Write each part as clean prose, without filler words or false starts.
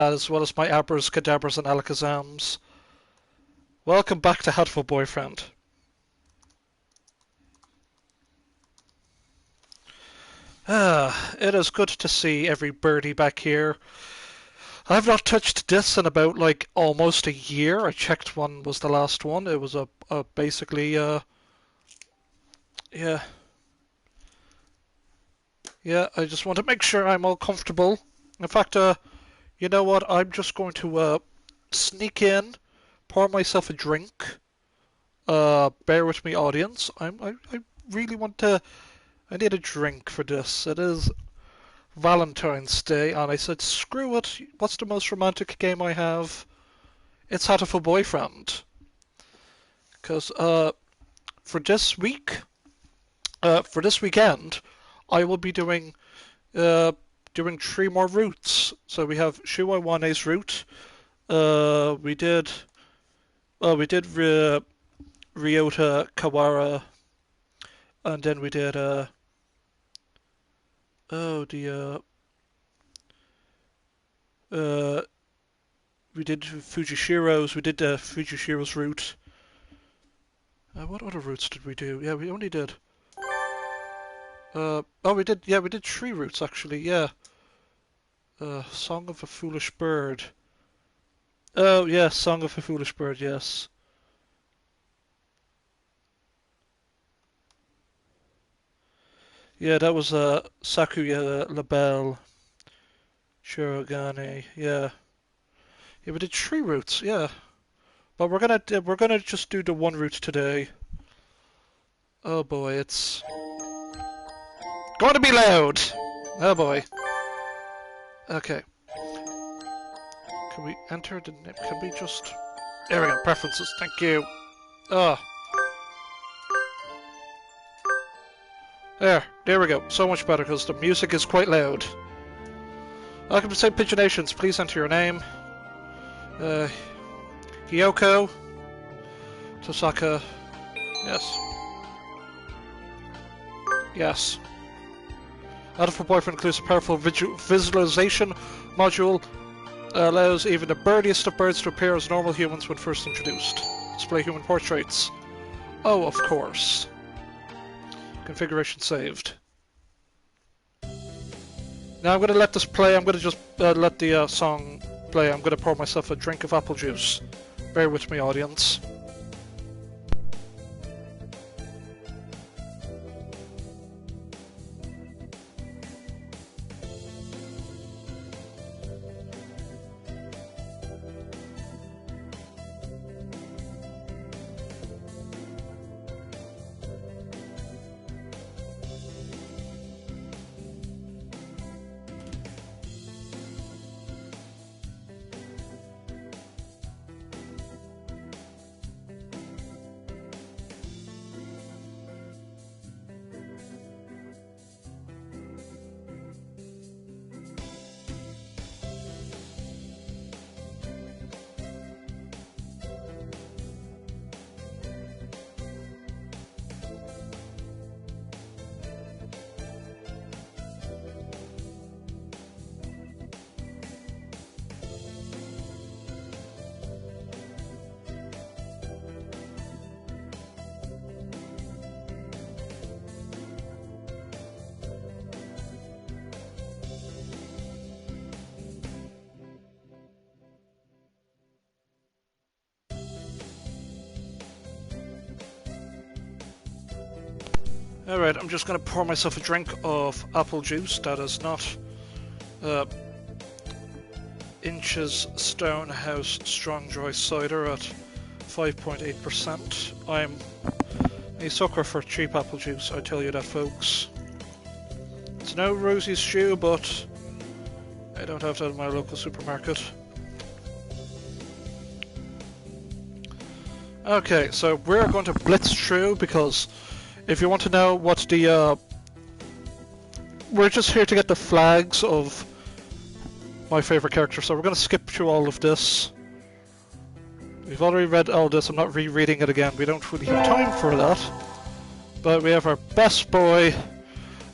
as well as my Abras, Kadabras, and Alakazams. Welcome back to Hatoful Boyfriend. It is good to see every birdie back here. I've not touched this in about like almost a year. I checked when was the last one. It was basically yeah. Yeah, I just want to make sure I'm all comfortable. In fact, you know what? I'm just going to sneak in, pour myself a drink. Bear with me, audience. I really want to. I need a drink for this. It is Valentine's Day, and I said, screw it. What's the most romantic game I have? It's Hatoful Boyfriend. Because for this weekend, I will be doing 3 more routes. So we have Shuu Iwane's route. We did Ryota Kawara, and then we did we did Fujishiro's. We did Fujishiro's route. What other routes did we do? Yeah, we only did. We did 3 routes actually. Yeah. Song of a Foolish Bird. Oh yeah, Song of a Foolish Bird. Yes. Yeah, that was Sakuya Labelle, Shirogane. Yeah. Yeah, we did 3 routes. Yeah. But we're gonna just do the 1 route today. Oh boy, it's going to be loud. Oh boy. Okay. Can we enter the name? Can we just... There we go, preferences, thank you. There we go. So much better because the music is quite loud. Welcome to St. Pigeonations. Please enter your name. Hiyoko. Tosaka. Yes. Yes. Hatoful Boyfriend includes a powerful visualization module. Allows even the birdiest of birds to appear as normal humans when first introduced. Display human portraits. Oh, of course. Configuration saved. Now I'm going to let this play. I'm going to just let the song play. I'm going to pour myself a drink of apple juice. Bear with me, audience. Alright, I'm just going to pour myself a drink of apple juice that is not Inch's Stonehouse Strong Dry Cider at 5.8%. I'm a sucker for cheap apple juice, I tell you that, folks. It's no Rosie's Shuu, but I don't have that in my local supermarket. Okay, so we're going to blitz through because if you want to know what the we're just here to get the flags of my favourite character, so we're going to skip through all of this. We've already read all this, I'm not rereading it again, we don't really have time for that. But we have our best boy,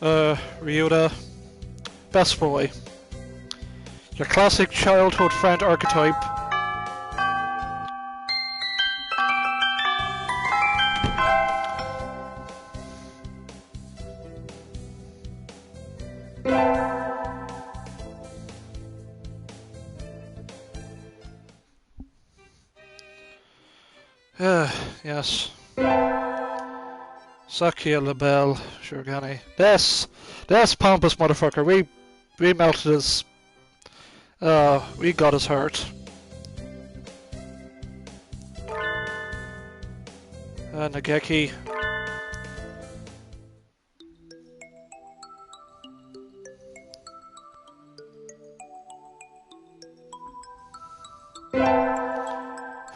Ryota. Best boy. Your classic childhood friend archetype. Yes. Sakia LaBelle, Shurgani. This pompous motherfucker. We melted his. We got his heart. Nageki.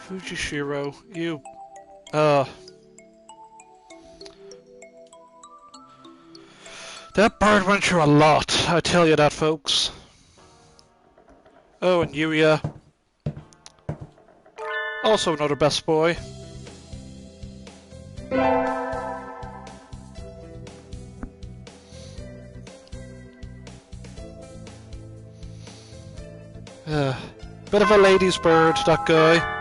Fujishiro, you. That bird went through a lot, I tell you that, folks. Oh, and Yuya. Also another best boy. Bit of a ladies' bird, that guy.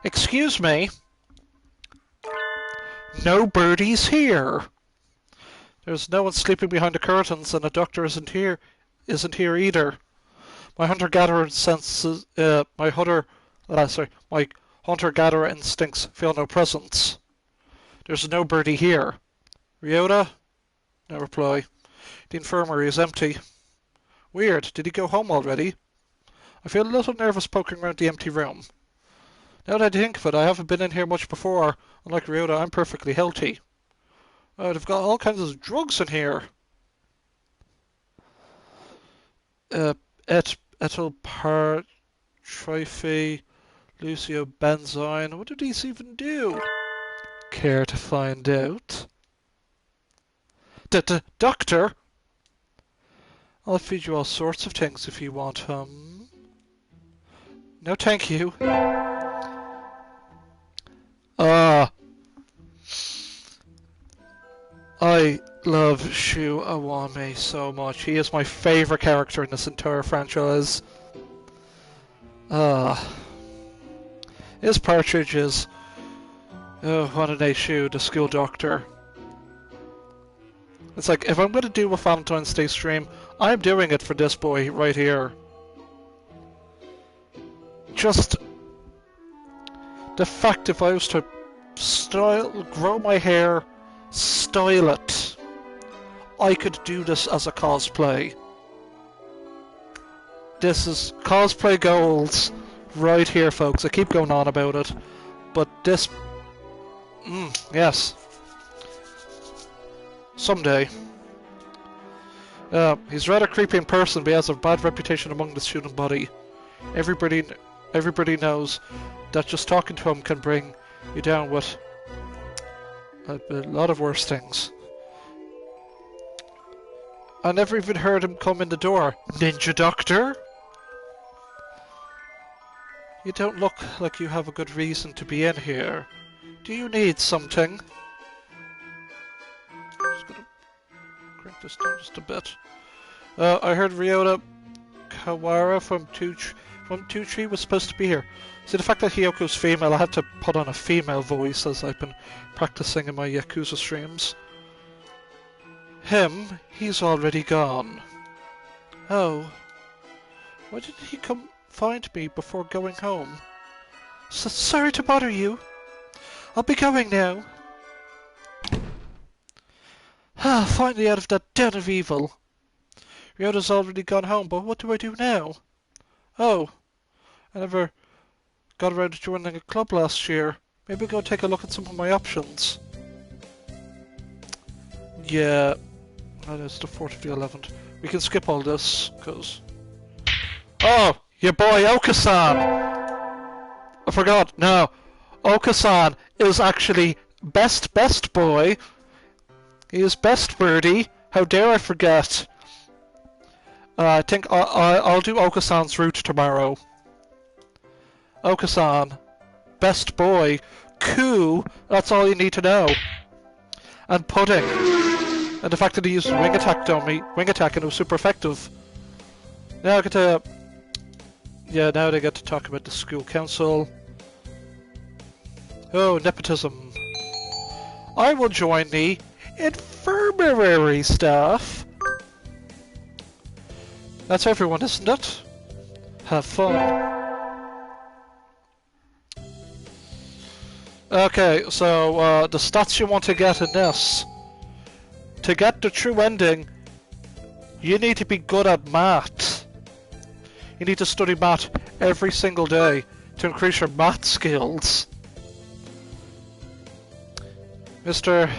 Excuse me. No birdies here. There's no one sleeping behind the curtains, and the doctor isn't here either. My hunter-gatherer senses, my hunter-gatherer instincts feel no presence. There's no birdie here. Ryota? No reply. The infirmary is empty. Weird. Did he go home already? I feel a little nervous poking around the empty room. Now that I think of it, I haven't been in here much before. Unlike Ryota, I'm perfectly healthy. Oh, they've got all kinds of drugs in here. Etylpar, Triphy, Lucio-benzyne. What do these even do? Care to find out? Doctor? I'll feed you all sorts of things if you want, No, thank you. I love Shuu Iwamine so much. He is my favourite character in this entire franchise. His partridge is... Oh, what an Shuu, the school doctor. It's like, if I'm going to do a Valentine's Day stream, I'm doing it for this boy right here. Just... the fact if I was to grow my hair, style it, I could do this as a cosplay. This is cosplay goals right here, folks. I keep going on about it, but this... yes. Someday. He's rather creepy in person, but he has a bad reputation among the student body. Everybody knows that just talking to him can bring you down with a lot of worse things. I never even heard him come in the door. Ninja Doctor? You don't look like you have a good reason to be in here. Do you need something? I'm just gonna crank this down just a bit. I heard Ryota Kawara from 2-3 was supposed to be here. See, the fact that Hyoko's female, I had to put on a female voice as I've been practicing in my Yakuza streams. Him, he's already gone. Oh. Why didn't he come find me before going home? Sorry to bother you. I'll be going now. Finally out of that den of evil. Ryota's already gone home, but what do I do now? Oh, I never got around to joining a club last year. Maybe go take a look at some of my options. Yeah, that is the 4th of the 11th. We can skip all this, because... Oh, your boy Okasan! I forgot, no. Okasan is actually best boy. He is best birdie. How dare I forget? I think I'll do Okasan's route tomorrow. Okasan, best boy, Koo, that's all you need to know. And Pudding. And the fact that he used wing attack on me, wing attack, and it was super effective. Now I get to... Yeah, now they get to talk about the school council. Oh, nepotism. I will join the infirmary staff. That's everyone, isn't it? Have fun. Okay, so the stats you want to get in this. To get the true ending, you need to be good at math. You need to study math every single day to increase your math skills. Mr.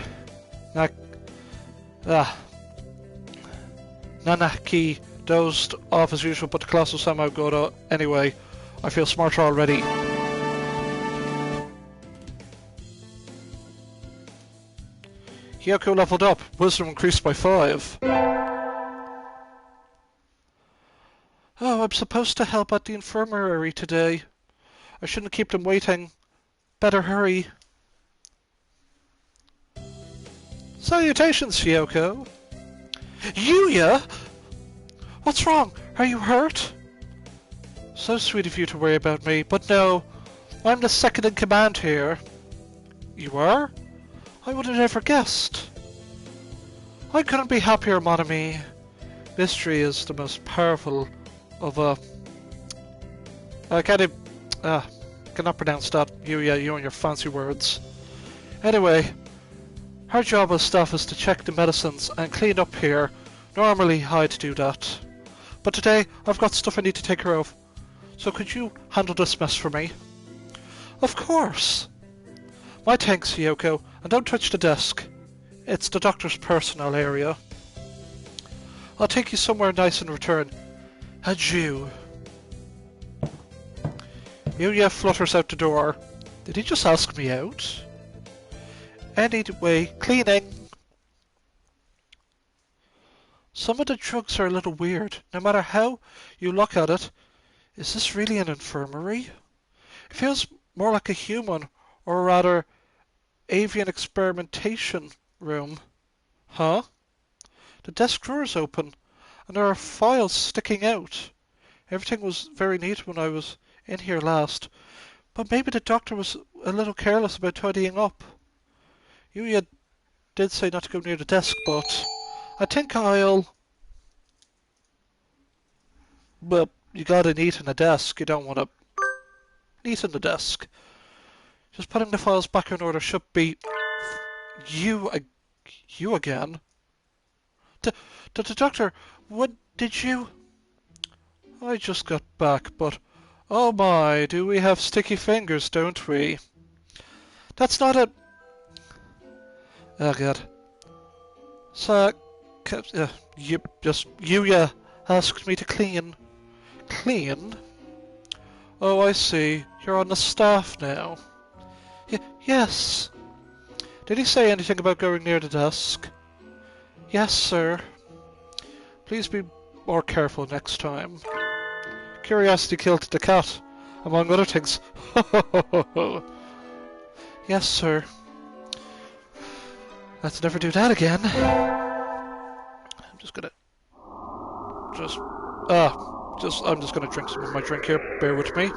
Nanaki dozed off as usual, but the class was somehow good anyway. I feel smarter already. Hiyoko leveled up. Wisdom increased by 5. Oh, I'm supposed to help at the infirmary today. I shouldn't keep them waiting. Better hurry. Salutations, Hiyoko. Yuya! What's wrong? Are you hurt? So sweet of you to worry about me, but no. I'm the second in command here. You are? I would have never guessed. I couldn't be happier, mon ami. Mystery is the most powerful of I cannot pronounce that. You and your fancy words. Anyway, our job as staff is to check the medicines and clean up here. Normally, I'd do that. But today, I've got stuff I need to take care of. So could you handle this mess for me? Of course. My thanks, Hiyoko, and don't touch the desk. It's the doctor's personal area. I'll take you somewhere nice in return. Adieu. Yuya flutters out the door. Did he just ask me out? Anyway, cleaning. Some of the drugs are a little weird, no matter how you look at it. Is this really an infirmary? It feels more like a human, or rather, avian experimentation room. Huh? The desk drawer is open, and there are files sticking out. Everything was very neat when I was in here last, but maybe the doctor was a little careless about tidying up. Yuya did say not to go near the desk, but I think I'll... Well, you gotta neaten the desk. You don't want to neaten the desk. Just putting the files back in order should be... You again? The doctor, what did you... I just got back, but... Oh my, do we have sticky fingers, don't we? That's not a... Oh god. So, Yuya asked me to clean. Clean? Oh, I see. You're on the staff now. Yes. Did he say anything about going near the desk? Yes, sir. Please be more careful next time. Curiosity killed the cat, among other things. Yes, sir. Let's never do that again. I'm just gonna... I'm just gonna drink some of my drink here. Bear with me.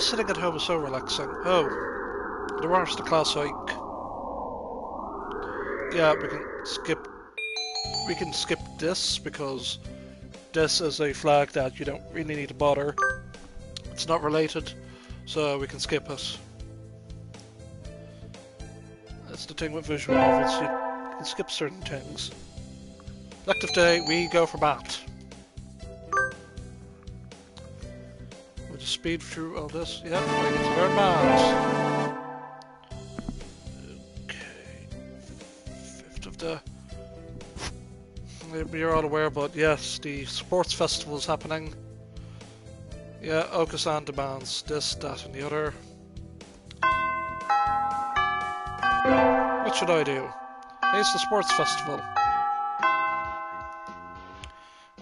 Sitting at home is so relaxing. Oh, the worst the class hike. Yeah, we can skip this because this is a flag that you don't really need to bother. It's not related, so we can skip it. That's the thing with visual novels, you can skip certain things. Elective day, we go for math. We'll just speed through all this. Yeah, I get to learn math. Okay. 5th of the... You're all aware, but yes, the sports festival is happening. Yeah, Okasan demands this, that, and the other. What should I do? It's the sports festival.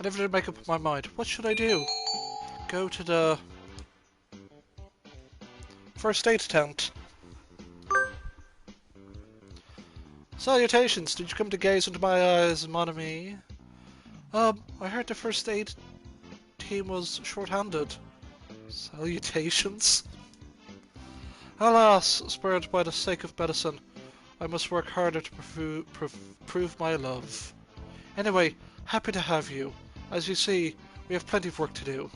I never did make up my mind. What should I do? Go to the first aid tent. Salutations! Did you come to gaze into my eyes, mon ami? I heard the first aid team was short-handed. Salutations? Alas, spurred by the sake of medicine, I must work harder to prove my love. Anyway, happy to have you. As you see, we have plenty of work to do.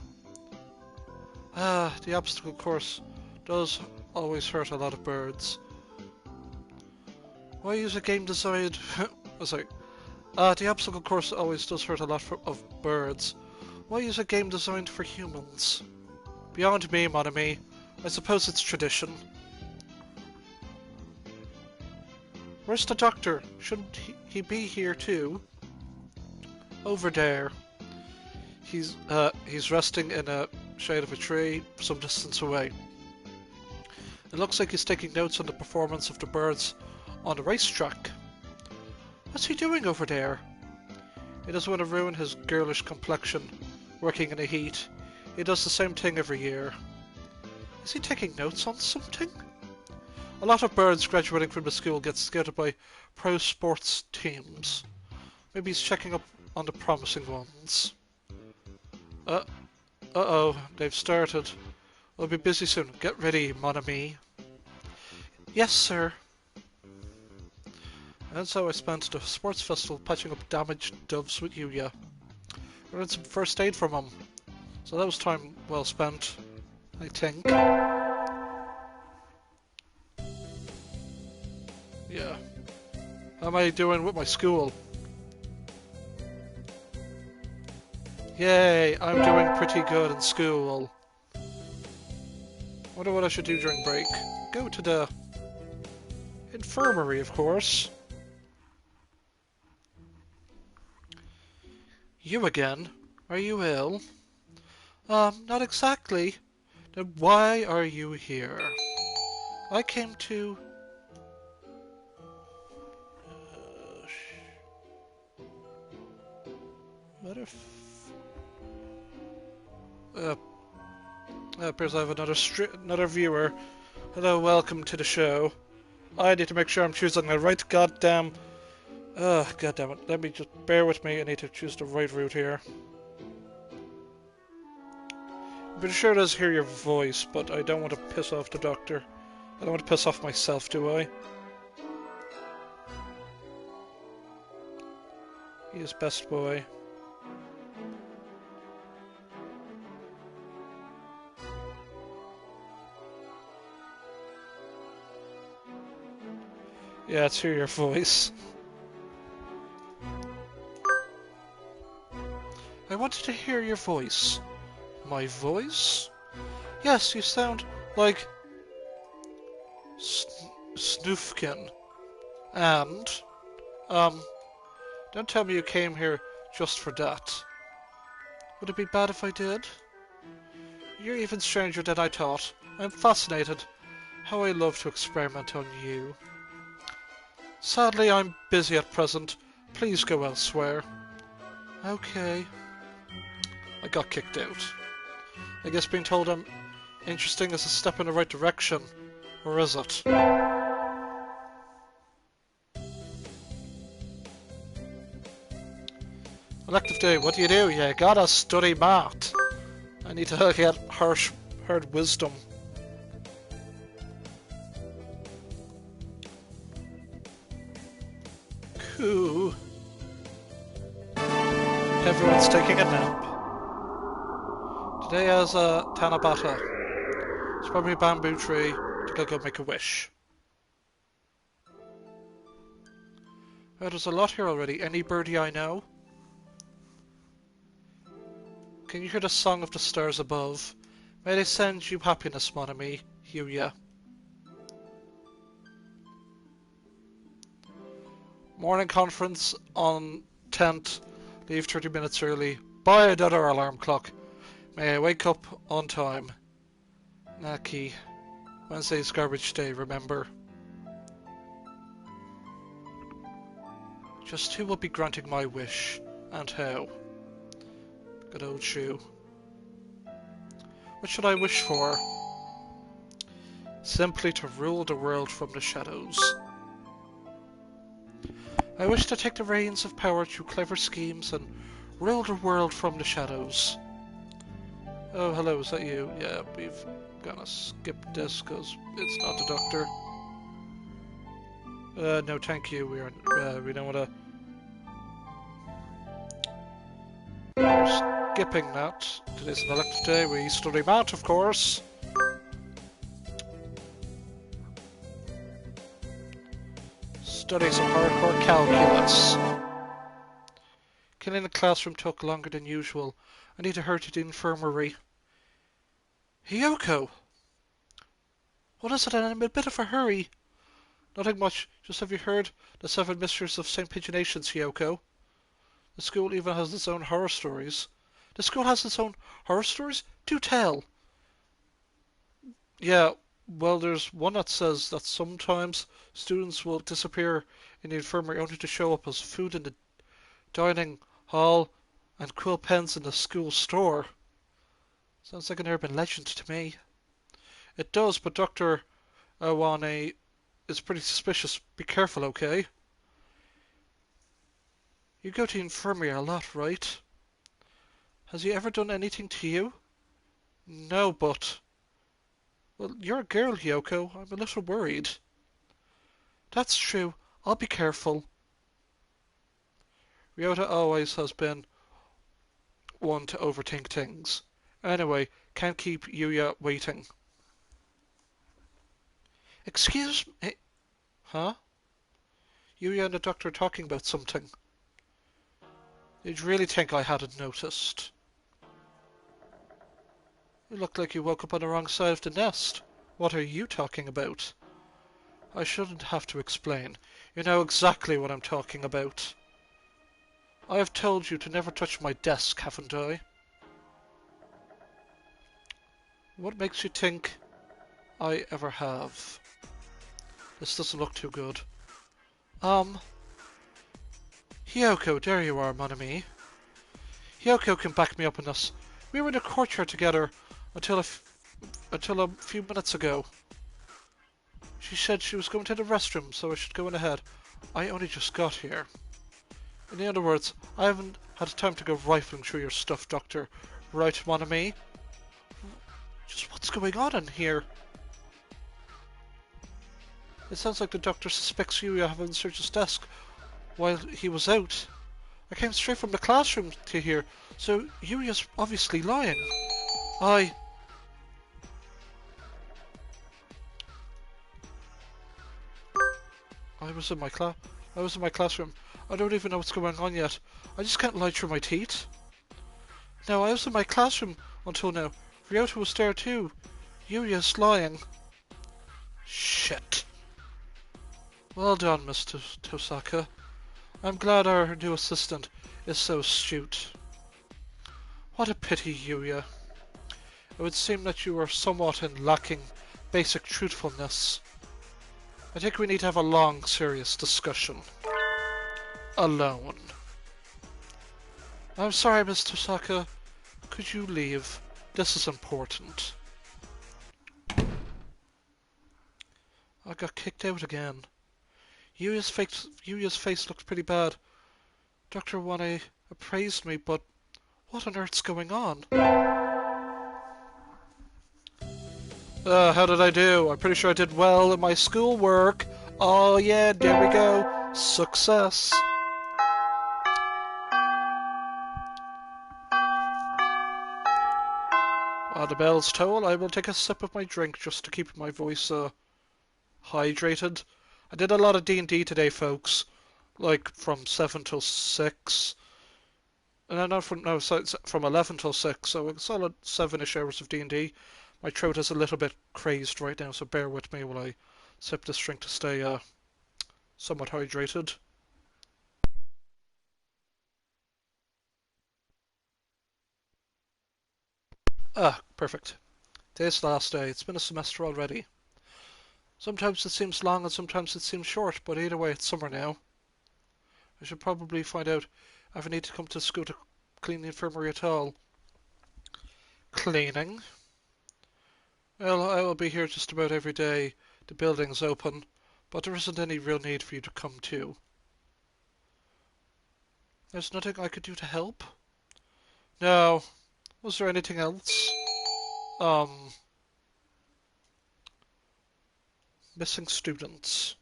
The obstacle course does always hurt a lot of birds. Why use a game designed... sorry. The obstacle course always does hurt a lot of birds. Why use a game designed for humans? Beyond me, mon ami. I suppose it's tradition. Where's the doctor? Shouldn't he be here too? Over there. He's resting in a shade of a tree some distance away. It looks like he's taking notes on the performance of the birds on the racetrack. What's he doing over there? He doesn't want to ruin his girlish complexion working in the heat. He does the same thing every year. Is he taking notes on something? A lot of birds graduating from the school get scouted by pro sports teams. Maybe he's checking up on the promising ones. Uh-oh, they've started. We'll be busy soon. Get ready, mon ami. Yes, sir. And so I spent the sports festival patching up damaged doves with Yuya. I learned some first aid from him. So that was time well spent, I think. Yeah. How am I doing with my school? Yay, I'm doing pretty good in school. Wonder what I should do during break. Go to the infirmary, of course. You again? Are you ill? Not exactly. Then why are you here? I came to... What if... appears I have another viewer. Hello, welcome to the show. I need to make sure I'm choosing the right goddamn... goddammit. Let me just... Bear with me, I need to choose the right route here. I'm pretty sure it does hear your voice, but I don't want to piss off the doctor. I don't want to piss off myself, do I? He is best boy. Yeah, let's hear your voice. I wanted to hear your voice. My voice? Yes, you sound like... Snoofkin. And... don't tell me you came here just for that. Would it be bad if I did? You're even stranger than I thought. I'm fascinated. How I love to experiment on you. Sadly, I'm busy at present. Please go elsewhere. Okay. I got kicked out. I guess being told I'm interesting is a step in the right direction. Or is it? Elective day, what do? You gotta study math. I need to get herd wisdom. Cool. Everyone's taking a nap. Today has a Tanabata. It's probably a bamboo tree. I think I'll go make a wish. Oh, there's a lot here already. Any birdie I know? Can you hear the song of the stars above? May they send you happiness, mon ami, Yuya. Morning conference on 10th. Leave 30 minutes early. Buy another alarm clock. May I wake up on time. Naki. Wednesday's garbage day, remember? Just who will be granting my wish, and how? Good old Shuu. What should I wish for? Simply to rule the world from the shadows. I wish to take the reins of power through clever schemes and rule the world from the shadows. Oh, hello, is that you? Yeah, we've gonna skip this because it's not the doctor. No, thank you. We don't want to. We're skipping that. Today's an elective day. We study math, of course. Study some hardcore calculus. Cleaning the classroom took longer than usual. I need to hurry to the infirmary. Hiyoko! What is it? I'm in a bit of a hurry. Nothing much. Just have you heard the 7 Mysteries of St. Paginations, Hiyoko? The school even has its own horror stories. The school has its own horror stories? Do tell! Yeah, well, there's one that says that sometimes students will disappear in the infirmary only to show up as food in the dining hall and quill pens in the school store. Sounds like an urban legend to me. It does, but Dr. Iwamine is pretty suspicious. Be careful, okay? You go to the infirmary a lot, right? Has he ever done anything to you? No, but... Well, you're a girl, Hiyoko. I'm a little worried. That's true. I'll be careful. Ryota always has been one to overthink things. Anyway, can't keep Yuya waiting. Excuse me? Huh? Yuya and the doctor are talking about something. You'd really think I hadn't noticed. You look like you woke up on the wrong side of the nest. What are you talking about? I shouldn't have to explain. You know exactly what I'm talking about. I have told you to never touch my desk, haven't I? What makes you think I ever have? This doesn't look too good. Hiyoko, there you are, mon ami. Hiyoko can back me up on this. We were in the courtyard together until a few minutes ago. She said she was going to the restroom, so I should go in ahead. I only just got here. In other words, I haven't had time to go rifling through your stuff, Doctor. Right, mon ami? Just what's going on in here? It sounds like the doctor suspects you having searched his desk while he was out. I came straight from the classroom to here, so Yuya's obviously lying. I was in my classroom. I don't even know what's going on yet. I just can't lie through my teeth. No, I was in my classroom until now. Ryota was there too. Yuya's lying. Shit. Well done, Mr. Tosaka. I'm glad our new assistant is so astute. What a pity, Yuya. It would seem that you are somewhat lacking basic truthfulness. I think we need to have a long, serious discussion. Alone. I'm sorry, Mr. Tosaka. Could you leave? This is important. I got kicked out again. Yuya's face looked pretty bad. Dr. Iwamine appraised me, but what on earth's going on? How did I do? I'm pretty sure I did well in my schoolwork. Oh yeah, there we go. Success. While the bells toll, I will take a sip of my drink just to keep my voice hydrated. I did a lot of D&D today, folks. Like from 7 till 6. And not from 11 till 6, so a solid 7-ish hours of D&D. My throat is a little bit crazed right now, so bear with me while I sip this drink to stay somewhat hydrated. Ah, perfect. Today's the last day. It's been a semester already. Sometimes it seems long and sometimes it seems short, but either way, it's summer now. I should probably find out if I need to come to school to clean the infirmary at all. Cleaning. Well, I will be here just about every day the building's open, but there isn't any real need for you to come too. There's nothing I could do to help? No. Was there anything else? Missing students.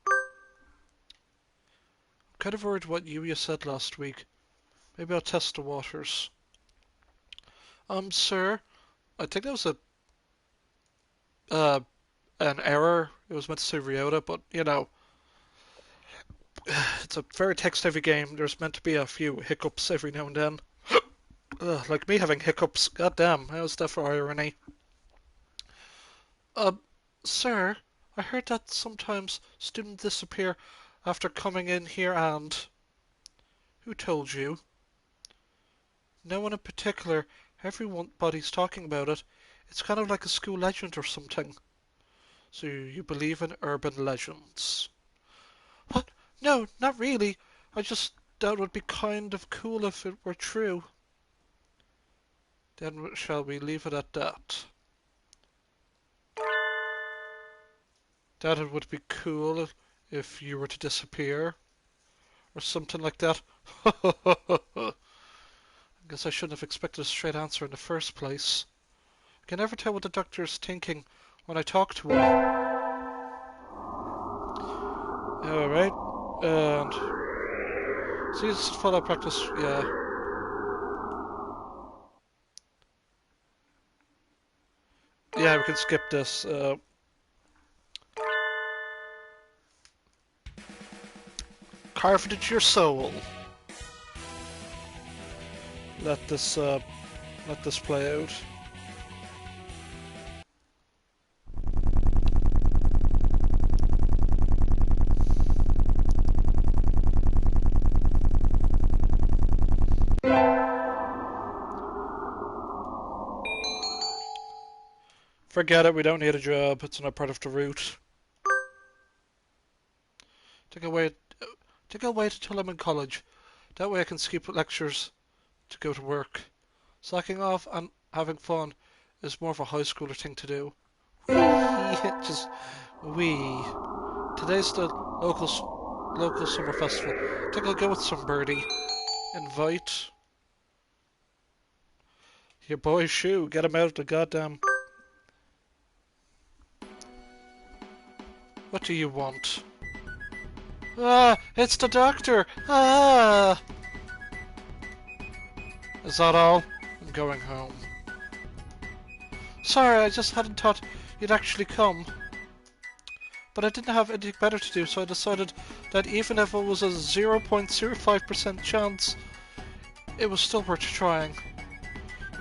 I'm kind of worried what you said last week. Maybe I'll test the waters. Sir, I think that was an error. It was meant to say Ryota, but, you know, it's a very text-heavy game. There's meant to be a few hiccups every now and then. Like me having hiccups. God damn, how's that for irony? Sir, I heard that sometimes students disappear after coming in here and... Who told you? No one in particular. Everybody's talking about it. It's kind of like a school legend or something. So you believe in urban legends? What? No, not really. I just thought it would be kind of cool if it were true. Then shall we leave it at that? That it would be cool if you were to disappear. Or something like that. I guess I shouldn't have expected a straight answer in the first place. I can never tell what the doctor is thinking when I talk to him. Alright. And... see, this is follow practice, yeah. Yeah, we can skip this. Carved into your soul. Let this play out. Forget it, we don't need a job. It's not part of the route. Take a wait until I'm in college. That way I can skip lectures to go to work. Slacking off and having fun is more of a high schooler thing to do. Just wee. Today's the local summer festival. I think I'll go with some birdie. Invite your boy Shuu. Get him out of the goddamn. What do you want? Ah, it's the doctor! Ah! Is that all? I'm going home. Sorry, I just hadn't thought you'd actually come. But I didn't have anything better to do, so I decided that even if it was a 0.05% chance, it was still worth trying.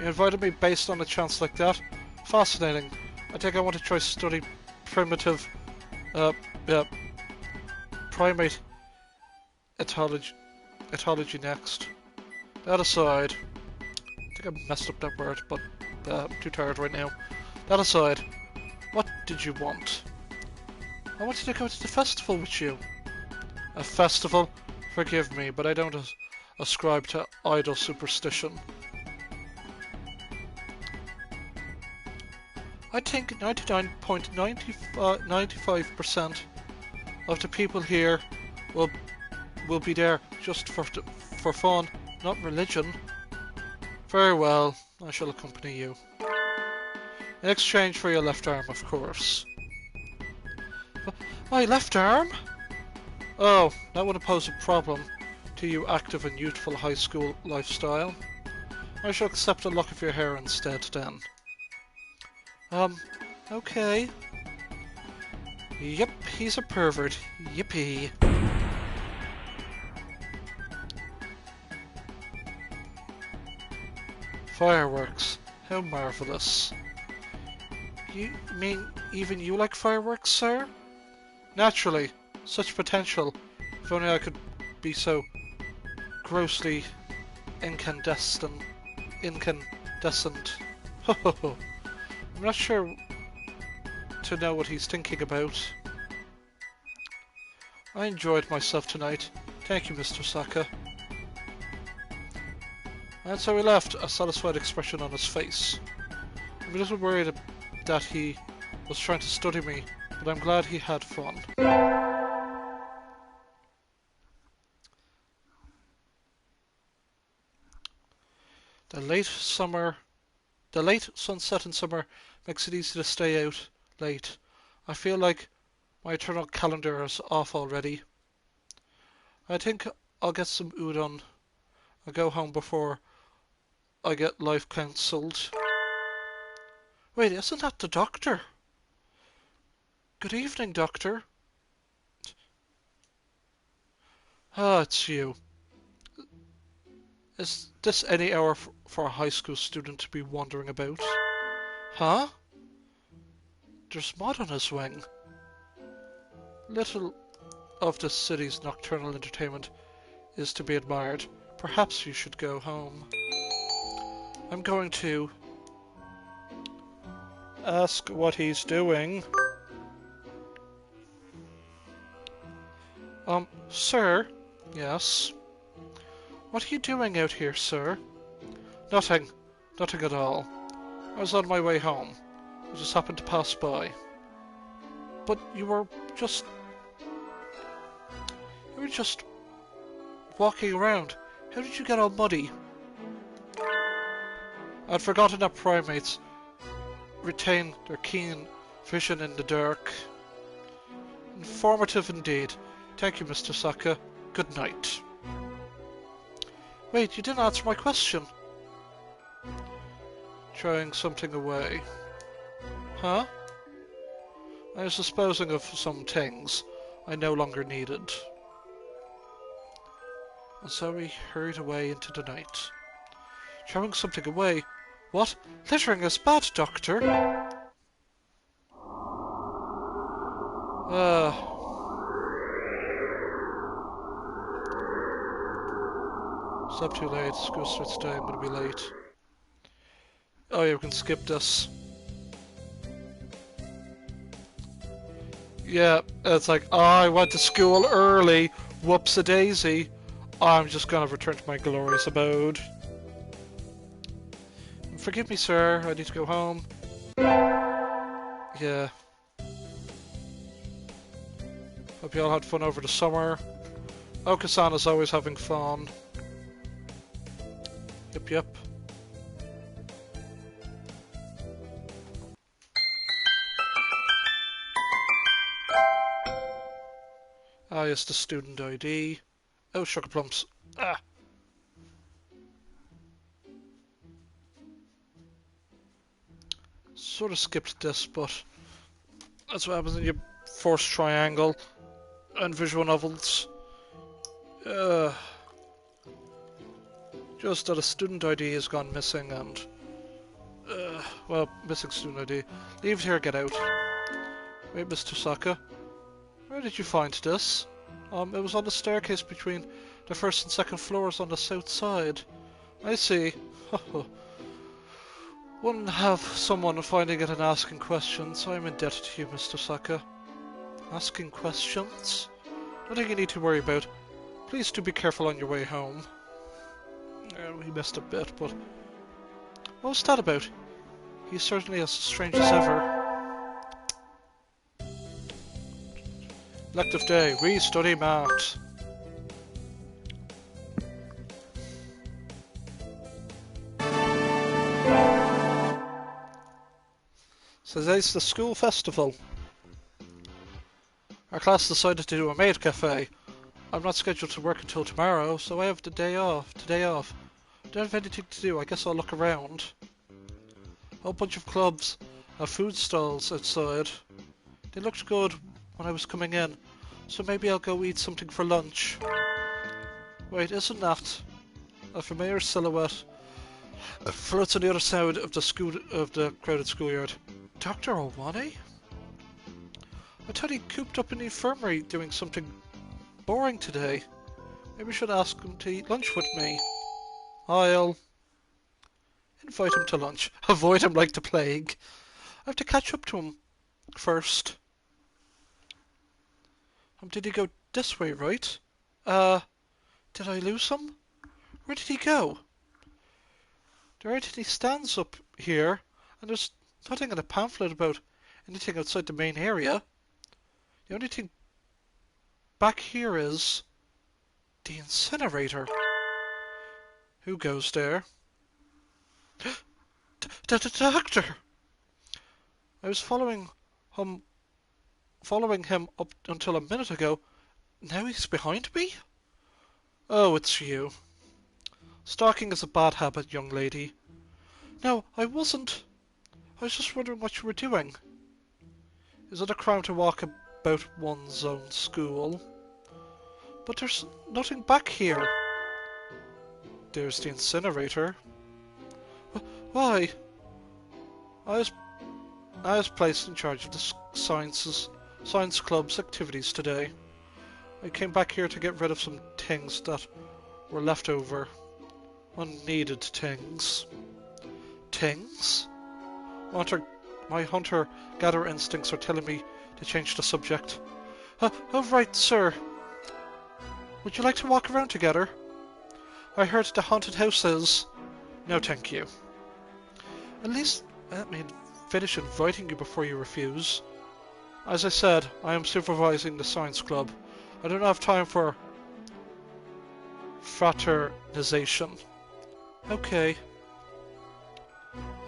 You invited me based on a chance like that? Fascinating. I think I want to try study primitive... primate ethology next. That aside, I think I messed up that word, but I'm too tired right now. That aside, what did you want? I wanted to go to the festival with you. A festival? Forgive me, but I don't ascribe to idle superstition. I think 99.95% of the people here will be there just for fun, not religion. Very well, I shall accompany you. In exchange for your left arm, of course. My left arm? Oh, that wouldn't pose a problem to you active and youthful high school lifestyle. I shall accept a lock of your hair instead then. Okay. Yep, he's a pervert. Yippee. Fireworks. How marvelous. You mean even you like fireworks, sir? Naturally. Such potential. If only I could be so grossly incandescent. Ho ho ho. I'm not sure to know what he's thinking about. I enjoyed myself tonight. Thank you, Mr. Saka. And so he left, a satisfied expression on his face. I'm a little worried that he was trying to study me, but I'm glad he had fun. The late sunset in summer makes it easy to stay out late. I feel like my eternal calendar is off already. I think I'll get some udon and go home before I get life cancelled. Wait, isn't that the doctor? Good evening, doctor. Ah, it's you. Is this any hour for a high school student to be wandering about? Huh? There's mud on his wing. Little of the city's nocturnal entertainment is to be admired. Perhaps you should go home. I'm going to ask what he's doing. Sir? Yes? What are you doing out here, sir? Nothing. Nothing at all. I was on my way home. I just happened to pass by. But you were just walking around. How did you get all muddy? I'd forgotten that primates retain their keen vision in the dark. Informative indeed. Thank you, Mr. Saka. Good night. Wait, you didn't answer my question. Throwing something away. Huh? I was disposing of some things I no longer needed. And so we hurried away into the night. Throwing something away? What? Littering is bad, Doctor! It's up too late. School starts today. I'm gonna be late. Oh yeah, we can skip this. Yeah, it's like, oh, I went to school early. Whoops-a-daisy. I'm just gonna return to my glorious abode. Forgive me, sir. I need to go home. Yeah. Hope you all had fun over the summer. Oka-san is always having fun. Yep, yep. Ah, yes, the student ID. Oh, sugar plums. Ah! Sort of skipped this, but that's what happens when you force triangle and visual novels. Just that a student ID has gone missing and... well, missing student ID. Leave it here, get out. Wait, Mr. Saka. Where did you find this? It was on the staircase between the first and second floors on the south side. I see. Wouldn't have someone finding it and asking questions. I'm indebted to you, Mr. Saka. Asking questions? Nothing you need to worry about. Please do be careful on your way home. We missed a bit, but... what was that about? He's certainly as strange as ever. Elective day. We study math. So today's the school festival. Our class decided to do a maid cafe. I'm not scheduled to work until tomorrow, so I have the day off. Don't have anything to do. I guess I'll look around. A whole bunch of clubs have food stalls outside. They looked good when I was coming in, so maybe I'll go eat something for lunch. Wait, isn't that a familiar silhouette floats on the other side of the crowded schoolyard? Dr. Iwamine? I thought he cooped up in the infirmary doing something boring today. Maybe I should ask him to eat lunch with me. I'll invite him to lunch. Avoid him like the plague. I have to catch up to him first. Did he go this way, right? Did I lose him? Where did he go? There aren't any stands up here, and there's Nothing in a pamphlet about anything outside the main area. The only thing back here is the incinerator. Who goes there? The doctor! I was him, following him up until a minute ago. Now he's behind me? Oh, it's you. Stalking is a bad habit, young lady. No, I wasn't. I was just wondering what you were doing. Is it a crime to walk about one's own school? But there's nothing back here. There's the incinerator. Why? I was, I was placed in charge of the science club's activities today. I came back here to get rid of some things that were left over. Unneeded things. Things? My hunter-gatherer instincts are telling me to change the subject. Oh, right, sir. Would you like to walk around together? I heard the haunted house is... No, thank you. At least let me finish inviting you before you refuse. As I said, I am supervising the science club. I don't have time for fraternization. Okay.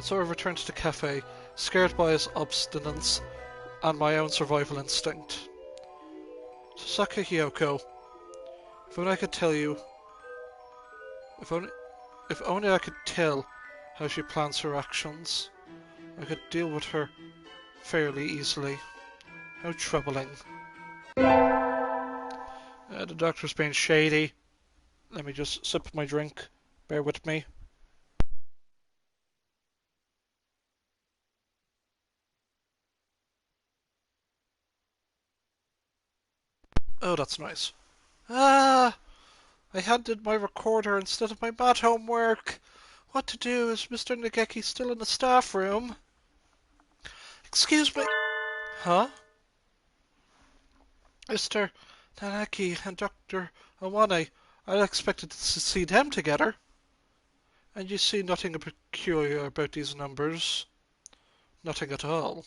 So I returned to the cafe, scared by his obstinance and my own survival instinct. Sasaka Hiyoko, if only I could tell you... If only I could tell how she plans her actions, I could deal with her fairly easily. How troubling. The doctor's being shady. Let me just sip my drink. Bear with me. Oh, that's nice. Ah! I handed my recorder instead of my math homework. What to do? Is Mr. Nageki still in the staff room? Excuse me. Huh? Mr. Nanaki and Dr. Iwamine, I expected to see them together. And you see nothing peculiar about these numbers? Nothing at all.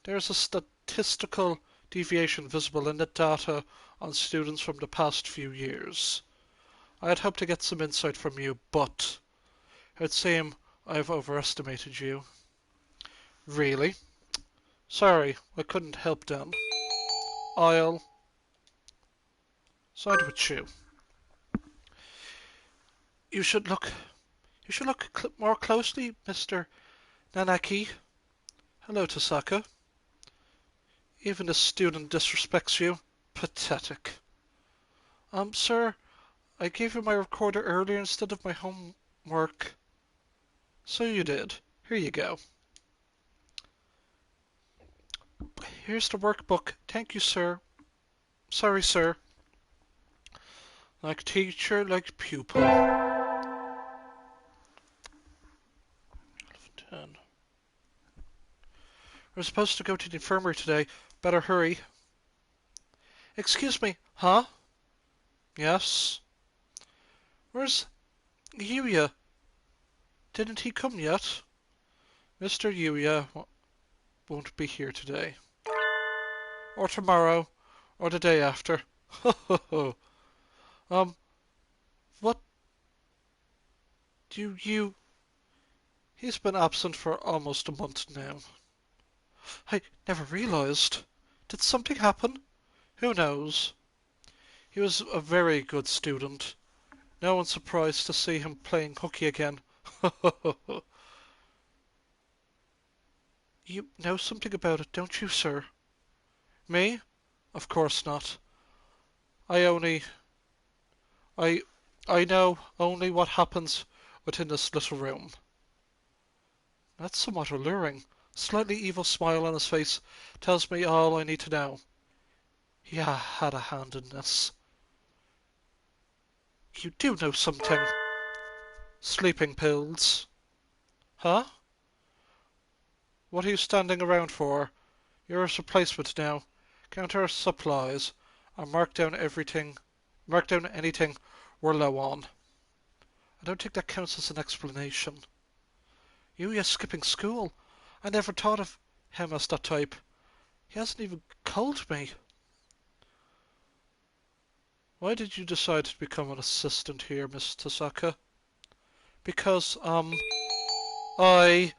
There's a statistical deviation visible in the data on students from the past few years. I had hoped to get some insight from you, but it would seem I've overestimated you. Really? Sorry, I couldn't help then. I'll side with Shuu. You should look more closely, Mr. Nanaki. Hello, Tasaka. Even the student disrespects you. Pathetic. Sir, I gave you my recorder earlier instead of my homework. So you did. Here you go. Here's the workbook. Thank you, sir. Sorry, sir. Like teacher, like pupil. 10. We're supposed to go to the infirmary today. Better hurry. Excuse me, huh? Yes? Where's Yuya? Didn't he come yet? Mr. Yuya won't be here today. Or tomorrow. Or the day after. Ho ho ho. What do you... He's been absent for almost a month now. I never realized. Did something happen? Who knows? He was a very good student. No one's surprised to see him playing hooky again. You know something about it, don't you, sir? Me? Of course not. I only... I... I know only what happens within this little room. That's somewhat alluring. A slightly evil smile on his face tells me all I need to know. He had a hand in this. You do know something. Sleeping pills. Huh? What are you standing around for? You're his replacement now. Count our supplies and mark down anything we're low on. I don't think that counts as an explanation. Yuya's skipping school. I never thought of him as that type. He hasn't even called me. Why did you decide to become an assistant here, Miss Tasaka? Because, I...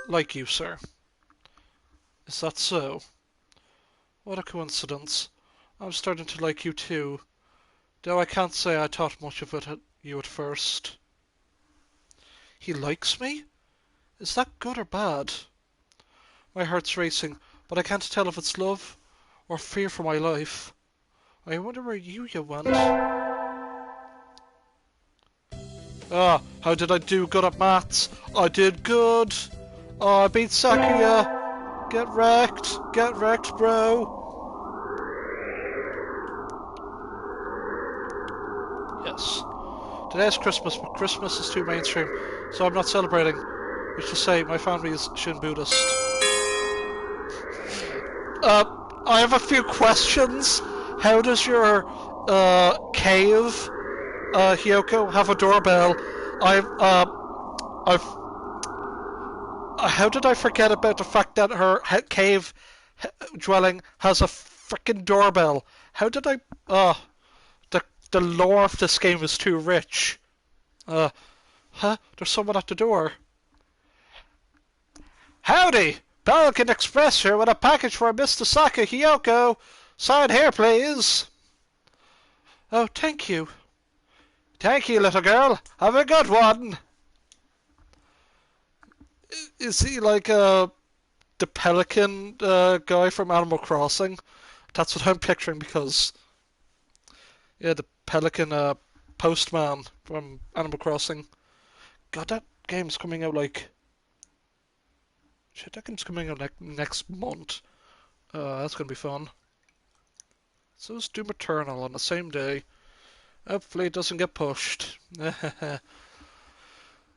like you, sir. Is that so? What a coincidence. I'm starting to like you too, though I can't say I thought much of you at first. He likes me? Is that good or bad? My heart's racing, but I can't tell if it's love or fear for my life. I wonder where Yuya went. Ah, how did I do good at maths? I did good! Oh, I beat Sakuya! Get wrecked, bro! Yes. Today's Christmas, but Christmas is too mainstream, so I'm not celebrating. Which to say, my family is Shin Buddhist. I have a few questions. How does your, cave, Hyoko, have a doorbell? How did I forget about the fact that her cave dwelling has a frickin' doorbell? How did I, the lore of this game is too rich. There's someone at the door. Howdy! Pelican Express here with a package for Mr. Saka Hyoko. Sign here, please. Oh, thank you. Thank you, little girl. Have a good one. Is he like the pelican guy from Animal Crossing? That's what I'm picturing because, yeah, the pelican postman from Animal Crossing. God, that game's coming out like... Shit, that game's coming out like next month. That's gonna be fun. So is Doom Eternal on the same day. Hopefully it doesn't get pushed.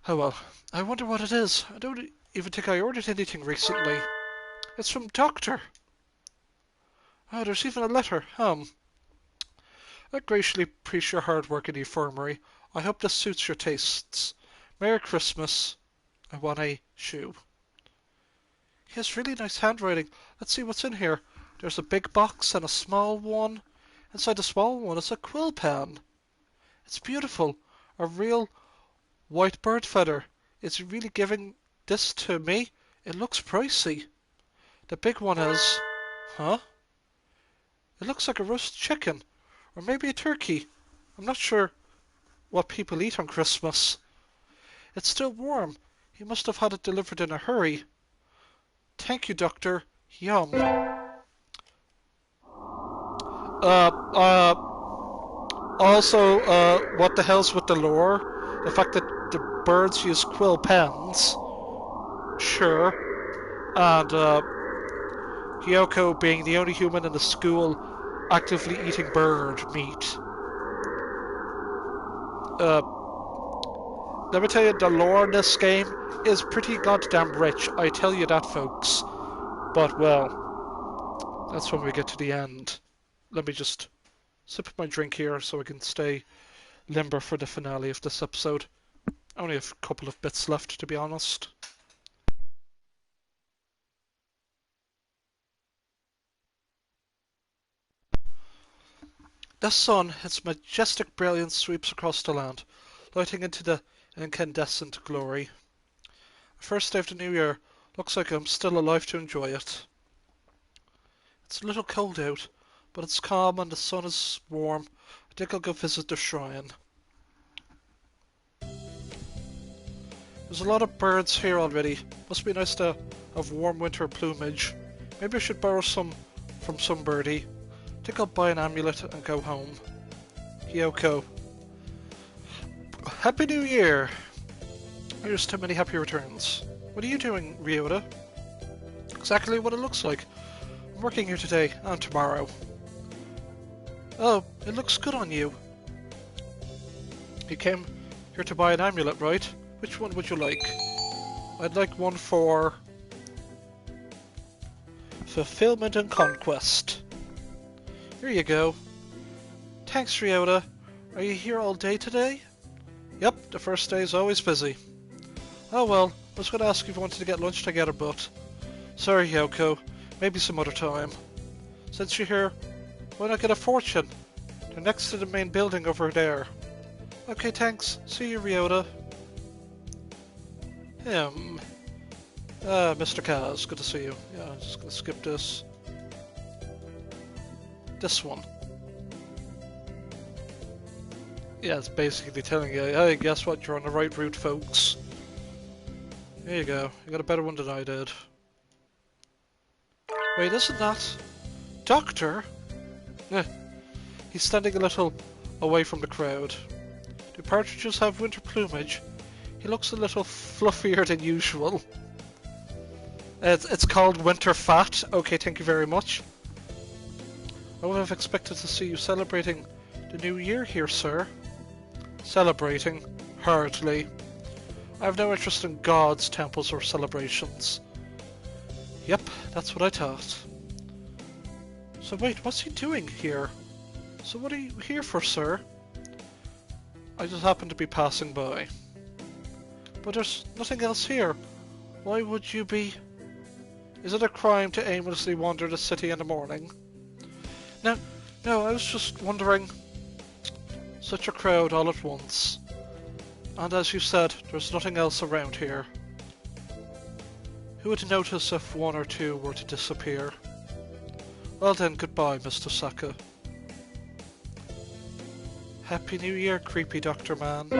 Oh well. I wonder what it is. I don't even think I ordered anything recently. It's from Doctor. Oh, there's even a letter. I greatly appreciate your hard work in the infirmary. I hope this suits your tastes. Merry Christmas. I want a Shuu. He has really nice handwriting. Let's see what's in here. There's a big box and a small one. Inside the small one is a quill pen. It's beautiful. A real white bird feather. Is he really giving this to me? It looks pricey. The big one is... Huh? It looks like a roast chicken. Or maybe a turkey. I'm not sure what people eat on Christmas. It's still warm. He must have had it delivered in a hurry. Thank you, Doctor. Yum. Also, what the hell's with the lore? The fact that the birds use quill pens. Sure. And, Hyoko being the only human in the school actively eating bird meat. Let me tell you, the lore in this game is pretty goddamn rich. I tell you that, folks. But, well, that's when we get to the end. Let me just sip my drink here so I can stay limber for the finale of this episode. Only a couple of bits left, to be honest. The sun, its majestic brilliance, sweeps across the land, lighting into the incandescent glory. The first day of the new year. Looks like I'm still alive to enjoy it. It's a little cold out, but it's calm and the sun is warm. I think I'll go visit the shrine. There's a lot of birds here already. Must be nice to have warm winter plumage. Maybe I should borrow some from some birdie. I think I'll buy an amulet and go home. Hyoko. Happy New Year! Here's to many happy returns. What are you doing, Ryota? Exactly what it looks like. I'm working here today and tomorrow. Oh, it looks good on you. You came here to buy an amulet, right? Which one would you like? I'd like one for... fulfillment and conquest. Here you go. Thanks, Ryota. Are you here all day today? Yep, the first day is always busy. Oh well, I was going to ask if you wanted to get lunch together, but... Sorry, Yoko. Maybe some other time. Since you're here, why not get a fortune? They're next to the main building over there. Okay, thanks. See you, Ryota. Mr. Kaz, good to see you. Yeah, I'm just gonna skip this. This one. Yeah, it's basically telling you, hey, guess what? You're on the right route, folks. There you go. You got a better one than I did. Wait, isn't that... Doctor? He's standing a little away from the crowd. Do partridges have winter plumage? He looks a little fluffier than usual. It's called winter fat. Okay, thank you very much. I would have expected to see you celebrating the new year here, sir. Celebrating? Hardly. I have no interest in gods, temples, or celebrations. Yep, that's what I thought. So wait, what's he doing here? So what are you here for, sir? I just happened to be passing by. But there's nothing else here. Why would you be... Is it a crime to aimlessly wander the city in the morning? No, I was just wondering... Such a crowd all at once. And as you said, there's nothing else around here. Who would notice if one or two were to disappear? Well then, goodbye, Mr. Saka. Happy New Year, creepy Doctor Man.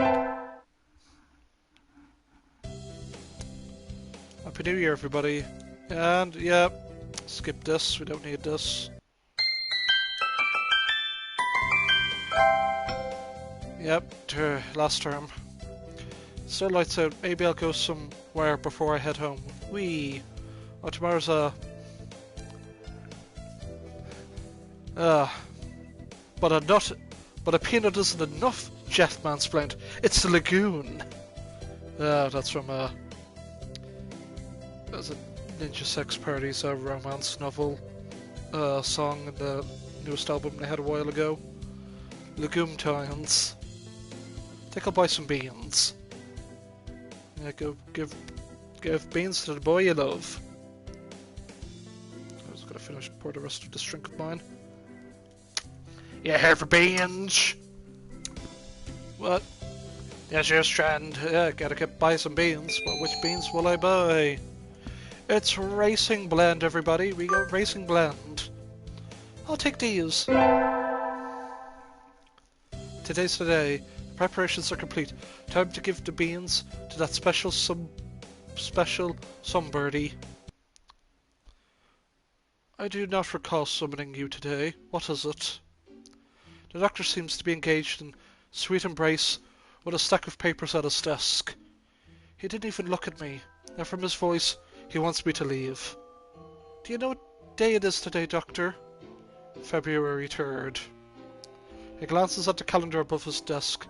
Happy New Year, everybody. And, yeah, skip this, we don't need this. Yep, last term. Still lights out. Maybe I'll go somewhere before I head home. Whee! Oh, tomorrow's but a peanut isn't enough, Jeff mansplained. It's the lagoon. That's from that's a Ninja Sex Party's romance novel song in the newest album they had a while ago. Lagoon Times. Think I'll buy some beans. Yeah, go give beans to the boy you love. I was gonna pour the rest of this drink of mine. You here for beans? What? Yes, your strand. Yeah, gotta buy some beans. But which beans will I buy? It's Racing Blend, everybody. We got Racing Blend. I'll take these. Today's the day. Preparations are complete. Time to give the beans to that special somebody. I do not recall summoning you today. What is it? The doctor seems to be engaged in sweet embrace with a stack of papers at his desk. He didn't even look at me, and from his voice, he wants me to leave. Do you know what day it is today, Doctor? February 3rd. He glances at the calendar above his desk,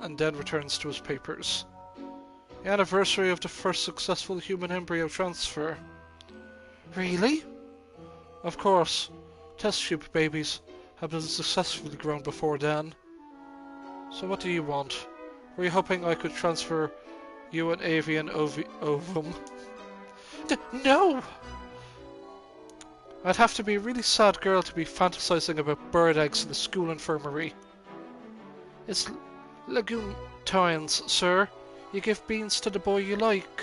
and then returns to his papers. The anniversary of the first successful human embryo transfer. Really? Of course. Test tube babies have been successfully grown before then. So what do you want? Were you hoping I could transfer you an avian ovum? No! I'd have to be a really sad girl to be fantasizing about bird eggs in the school infirmary. It's Lagoon Tines, sir. You give beans to the boy you like.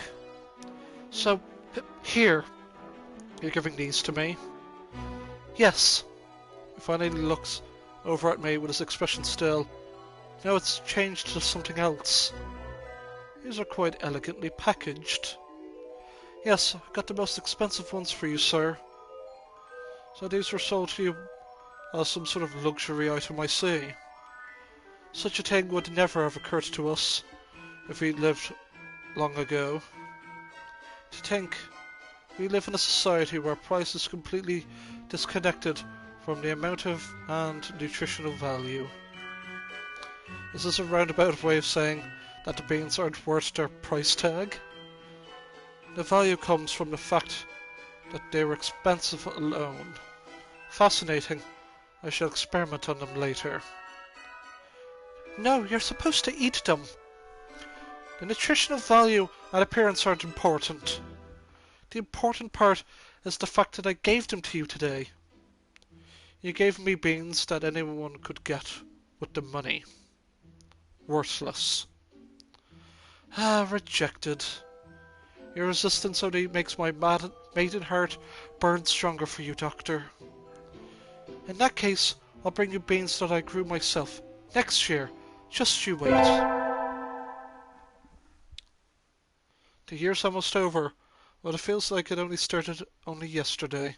So, here. You're giving these to me? Yes. He finally looks over at me with his expression still. Now it's changed to something else. These are quite elegantly packaged. Yes, I got the most expensive ones for you, sir. So these were sold to you as some sort of luxury item, I see. Such a thing would never have occurred to us if we lived long ago. To think, we live in a society where price is completely disconnected from the amount of and nutritional value. Is this a roundabout way of saying that the beans aren't worth their price tag? The value comes from the fact that they were expensive alone. Fascinating. I shall experiment on them later. No, you're supposed to eat them. The nutritional value and appearance aren't important. The important part is the fact that I gave them to you today. You gave me beans that anyone could get with the money. Worthless. Ah, rejected. Your resistance only makes my maiden heart burn stronger for you, Doctor. In that case, I'll bring you beans that I grew myself. Next year. Just you wait. The year's almost over, but it feels like it only started yesterday.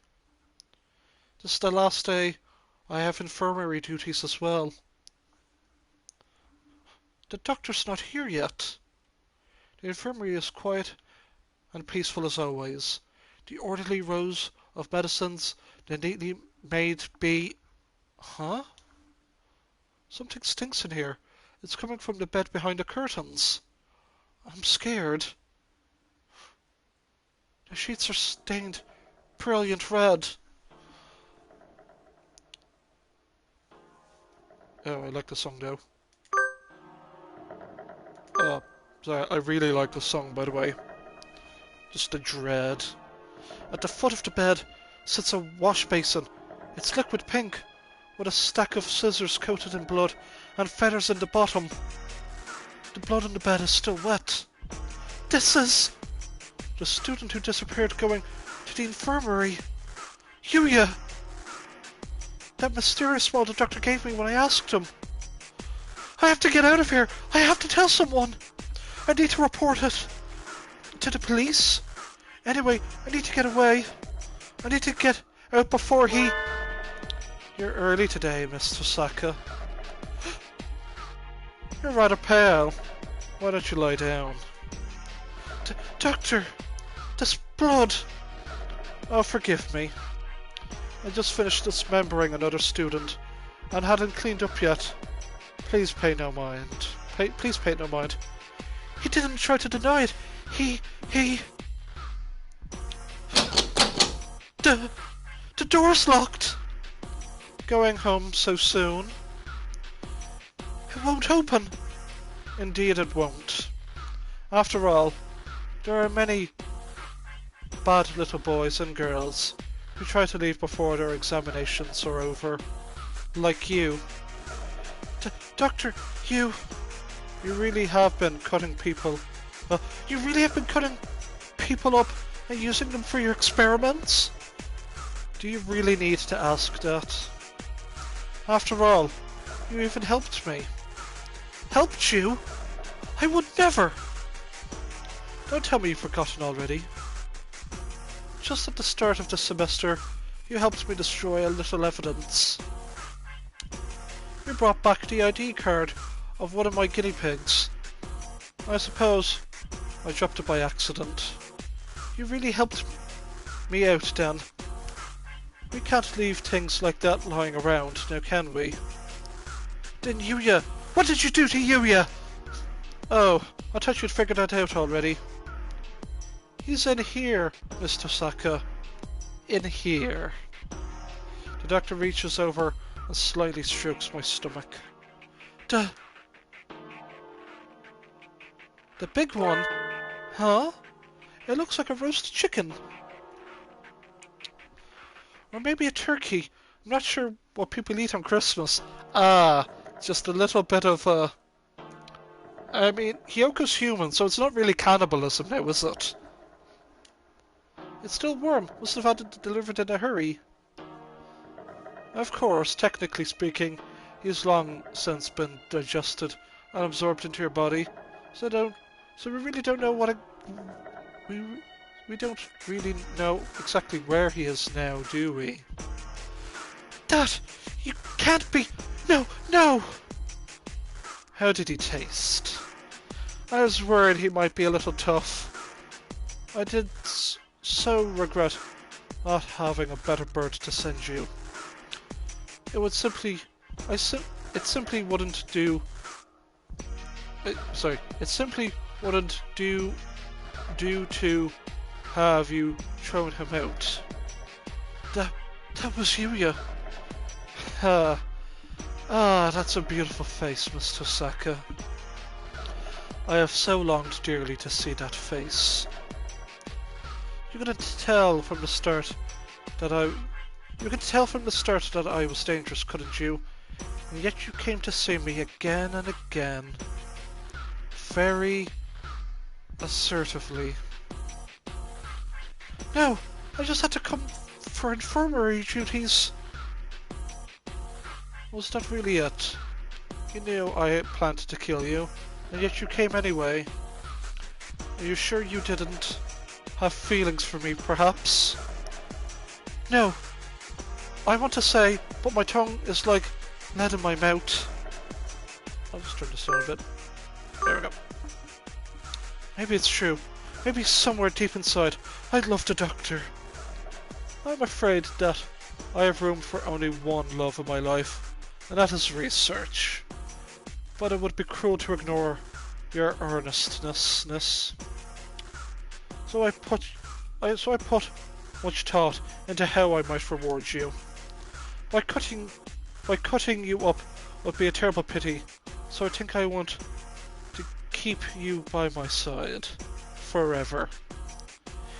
This is the last day I have infirmary duties as well. The doctor's not here yet. The infirmary is quiet and peaceful as always. The orderly rows of medicines, the neatly made Huh? Something stinks in here. It's coming from the bed behind the curtains. I'm scared. The sheets are stained brilliant red. Oh, I like the song though. Sorry, I really like the song, by the way. Just the dread. At the foot of the bed sits a wash basin. It's liquid pink, with a stack of scissors coated in blood and feathers in the bottom. The blood on the bed is still wet. This is the student who disappeared going to the infirmary. Yuya! That mysterious smile the doctor gave me when I asked him. I have to get out of here. I have to tell someone. I need to report it. To the police? Anyway, I need to get away. I need to get out before he... You're early today, Mr. Saka. You're rather pale. Why don't you lie down? Doctor! This blood! Oh, forgive me. I just finished dismembering another student and hadn't cleaned up yet. Please pay no mind. Please pay no mind. He didn't try to deny it. The door's locked. Going home so soon? It won't open. Indeed it won't. After all, there are many bad little boys and girls who try to leave before their examinations are over. Like you. Doctor, you really have been cutting people. You really have been cutting people up and using them for your experiments? Do you really need to ask that? After all, you even helped me. Helped you? I would never! Don't tell me you've forgotten already. Just at the start of the semester, you helped me destroy a little evidence. You brought back the ID card of one of my guinea pigs. I suppose I dropped it by accident. You really helped me out, Dan. We can't leave things like that lying around, now can we? Then Yuya! What did you do to Yuya? Oh, I thought you'd figured that out already. He's in here, Mr. Saka. In here. The doctor reaches over and slightly strokes my stomach. The big one? Huh? It looks like a roast chicken. Or maybe a turkey. I'm not sure what people eat on Christmas. Ah, just a little bit of I mean, Hyoko's human, so it's not really cannibalism now, is it? It's still warm. Must have had it delivered in a hurry. Of course, technically speaking, he's long since been digested and absorbed into your body. So we really don't know what we don't really know exactly where he is now, do we? Dad, you can't be. No. How did he taste? I was worried he might be a little tough. I did so regret not having a better bird to send you. It simply wouldn't do. It simply wouldn't do to have you thrown him out. That was Yuya. Ah, that's a beautiful face, Mr. Saka. I have so longed dearly to see that face. You could tell from the start that I... You could tell from the start that I was dangerous, couldn't you? And yet you came to see me again and again. Very assertively. No, I just had to come for infirmary duties. Was that really it? You knew I planned to kill you, and yet you came anyway. Are you sure you didn't have feelings for me, perhaps? No. I want to say, but my tongue is like lead in my mouth. I'll just turn this down a bit. There we go. Maybe it's true. Maybe somewhere deep inside, I'd love the doctor. I'm afraid that I have room for only one love in my life, and that is research. But it would be cruel to ignore your earnestness. So I put much thought into how I might reward you. By cutting you up would be a terrible pity, so I think I want to keep you by my side forever.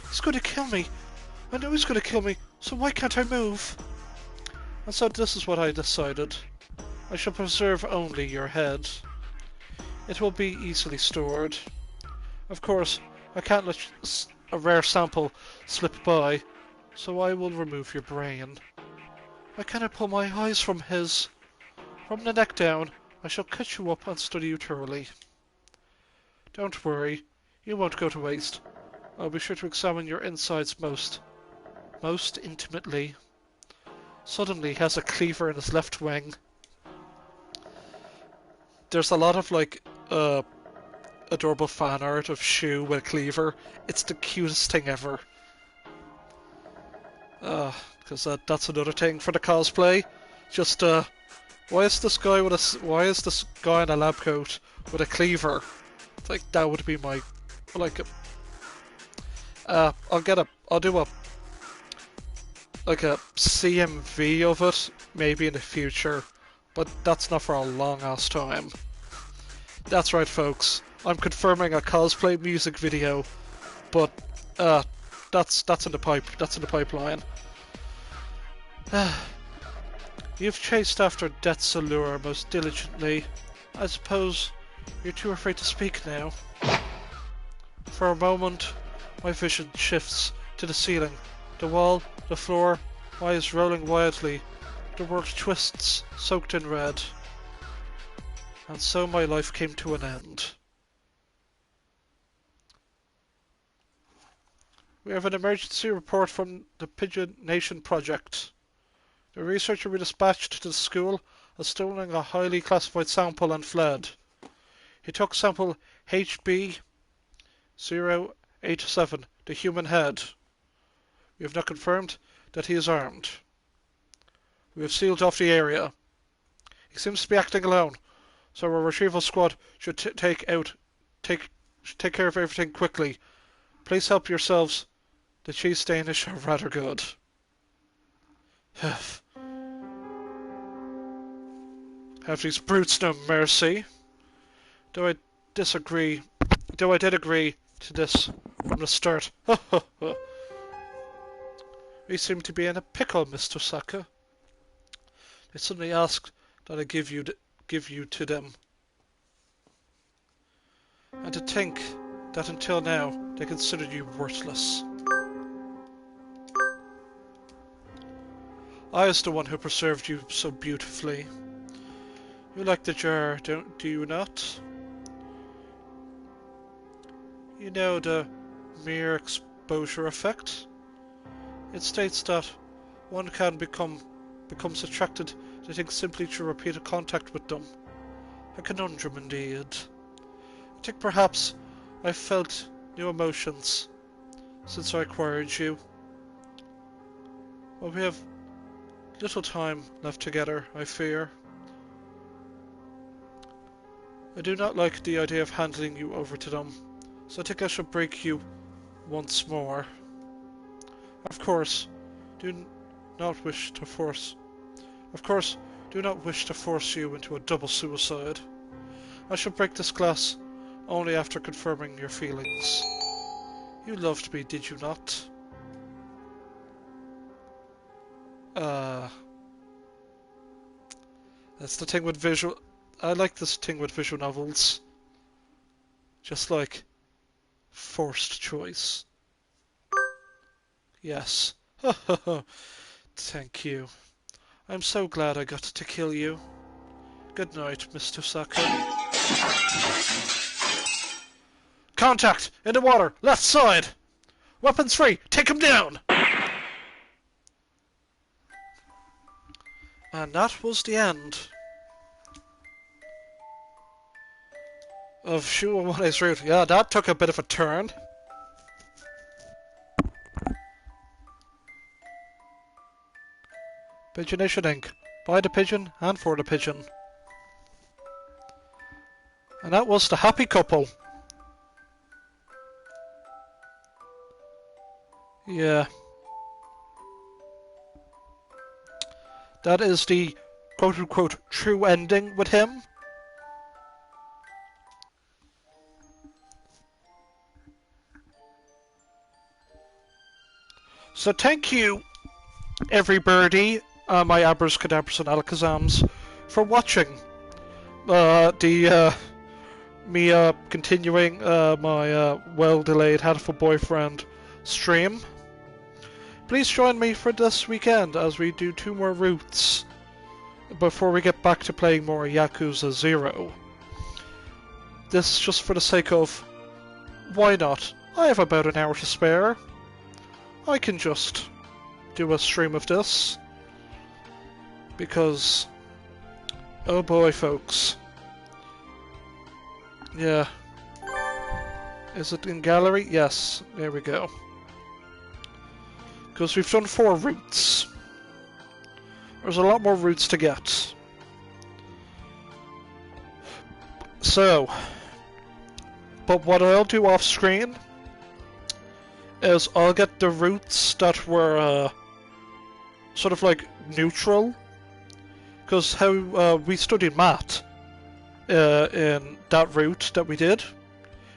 He's going to kill me. I know he's going to kill me, so why can't I move? And so this is what I decided. I shall preserve only your head. It will be easily stored. Of course, I can't let a rare sample slip by, so I will remove your brain. I cannot pull my eyes from his. From the neck down, I shall cut you up and study you thoroughly. Don't worry, you won't go to waste. I'll be sure to examine your insides most intimately. Suddenly he has a cleaver in his left wing. There's a lot of adorable fan art of Shuu with a cleaver. It's the cutest thing ever. Because that's another thing for the cosplay. Just why is this guy in a lab coat with a cleaver? It's like that would be my I'll do a CMV of it maybe in the future, but that's not for a long ass time. That's right, folks. I'm confirming a cosplay music video, but that's in the pipeline. You've chased after death's allure most diligently. I suppose you're too afraid to speak now. For a moment, my vision shifts to the ceiling, the wall, the floor, my eyes rolling wildly. The world twists, soaked in red. And so my life came to an end. We have an emergency report from the Pigeon Nation project. The researcher we dispatched to the school has stolen a highly classified sample and fled. He took sample HB-087, the human head. We have now confirmed that he is armed. We have sealed off the area. He seems to be acting alone, so our retrieval squad should take care of everything quickly. Please help yourselves. The cheese Danish are rather good. Have these brutes no mercy? Though I did agree to this from the start. We seem to be in a pickle, Mr. Saka. They suddenly asked that I give you to them. And to think that until now they considered you worthless. I was the one who preserved you so beautifully. You like the jar, do you not? You know the mere exposure effect? It states that one can becomes attracted to things simply through repeated contact with them. A conundrum indeed. I think perhaps I felt new emotions since I acquired you. Well, we have little time left together, I fear. I do not like the idea of handing you over to them, so I think I shall break you once more. Of course, do not wish to force Do not wish to force you into a double suicide. I shall break this glass only after confirming your feelings. You loved me, did you not? That's the thing with visual... I like this thing with visual novels. Just like... forced choice. Yes. Thank you. I'm so glad I got to kill you. Good night, Mr. Saka. Contact! In the water! Left side! Weapons free! Take him down! And that was the end of Shuu and Iwamone's route. Yeah, that took a bit of a turn. Pigeonation Inc. By the pigeon and for the pigeon. And that was the happy couple. Yeah. That is the quote-unquote true ending with him. So thank you, everybody, my Abras, Cadabras and Alakazams, for watching me continuing my well-delayed Hatoful Boyfriend stream. Please join me for this weekend as we do 2 more routes before we get back to playing more Yakuza 0. This is just for the sake of, why not? I have about an hour to spare. I can just do a stream of this. Because, oh boy folks. Yeah. Is it in gallery? Yes, there we go. Because we've done 4 routes. There's a lot more routes to get. So, but what I'll do off screen is I'll get the routes that were sort of like neutral. Because how we studied math in that route that we did.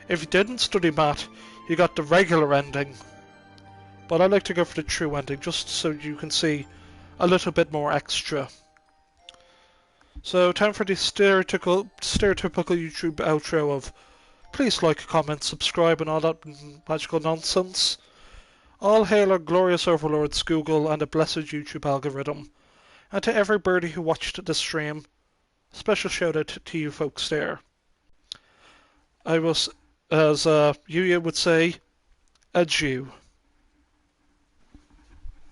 If you didn't study math, you got the regular ending. But I like to go for the true ending, just so you can see a little bit more extra. So, time for the stereotypical YouTube outro of please like, comment, subscribe and all that magical nonsense. All hail our glorious overlords Google and a blessed YouTube algorithm. And to everybody who watched this stream, special shout out to you folks there. I was, as Yuya would say, adieu.